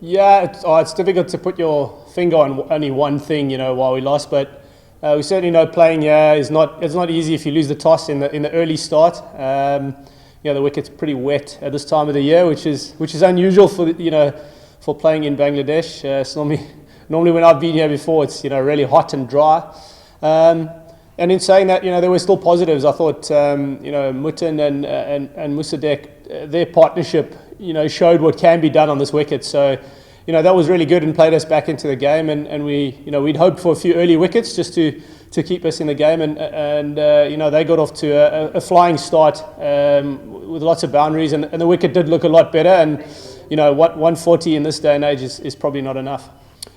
Yeah, it's difficult to put your finger on only one thing, while we lost. But we certainly know playing here is it's not easy if you lose the toss in the early start. The wicket's pretty wet at this time of the year, which is unusual for playing in Bangladesh. It's normally when I've been here before, it's really hot and dry. And in saying that, there were still positives. I thought Mutton and Musadek, their partnership, showed what can be done on this wicket. So, that was really good and played us back into the game. And we'd hoped for a few early wickets just to keep us in the game. And they got off to a flying start with lots of boundaries. And the wicket did look a lot better. And, 140 in this day and age is probably not enough.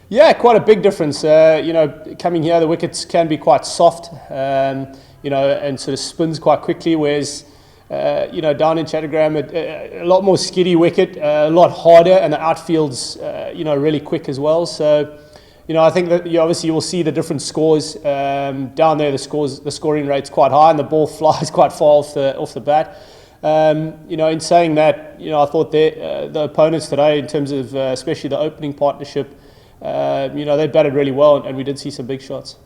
Yeah, quite a big difference. Coming here, the wickets can be quite soft, and sort of spins quite quickly, whereas, down in Chattogram, a lot more skiddy wicket, a lot harder, and the outfield's, really quick as well. So, I think that obviously you will see the different scores. Down there, the scoring rate's quite high, and the ball flies quite far off the bat. In saying that, I thought the opponents today, in terms of especially the opening partnership, they batted really well, and we did see some big shots.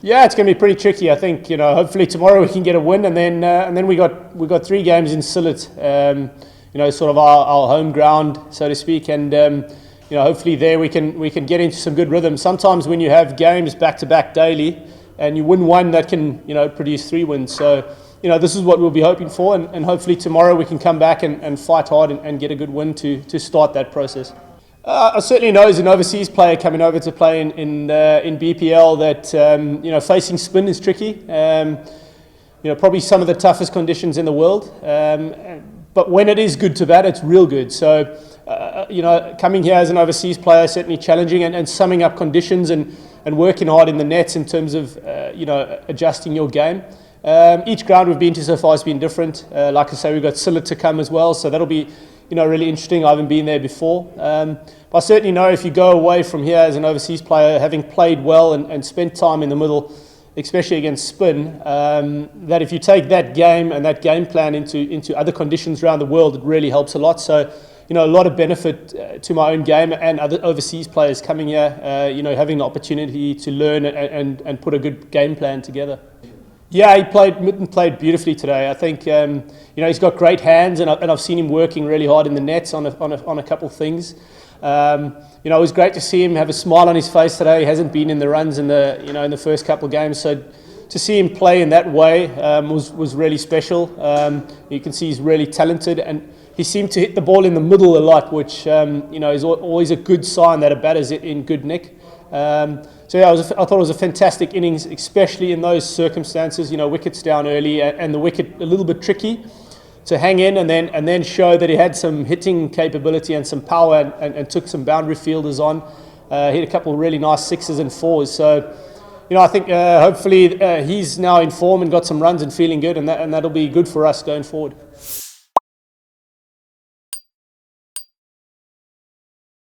Yeah, it's going to be pretty tricky. I think hopefully tomorrow we can get a win, and then we got 3 games in Sylhet, sort of our home ground, so to speak, and hopefully there we can get into some good rhythm. Sometimes when you have games back to back daily, and you win one, that can produce 3 wins. So this is what we'll be hoping for, and hopefully tomorrow we can come back and fight hard and get a good win to start that process. I certainly know as an overseas player coming over to play in BPL that facing spin is tricky. Probably some of the toughest conditions in the world. But when it is good to bat, it's real good. So coming here as an overseas player is certainly challenging, and summing up conditions and working hard in the nets in terms of adjusting your game. Each ground we've been to so far has been different. Like I say, we've got Sylhet to come as well, so that'll be really interesting. I haven't been there before. But I certainly know if you go away from here as an overseas player, having played well and spent time in the middle, especially against spin, that if you take that game and that game plan into other conditions around the world, it really helps a lot. So, a lot of benefit to my own game and other overseas players coming here, having the opportunity to learn and put a good game plan together. Yeah, Mitten played beautifully today. I think he's got great hands, and I've seen him working really hard in the nets on a couple of things. It was great to see him have a smile on his face today. He hasn't been in the runs in the first couple of games, so to see him play in that way was really special. You can see he's really talented, and he seemed to hit the ball in the middle a lot, which is always a good sign that a batter's in good nick. So yeah, I thought it was a fantastic innings, especially in those circumstances. Wickets down early and the wicket a little bit tricky to hang in, and then show that he had some hitting capability and some power, and took some boundary fielders on. Hit a couple of really nice 6s and 4s. So I think hopefully he's now in form and got some runs and feeling good, and that'll be good for us going forward.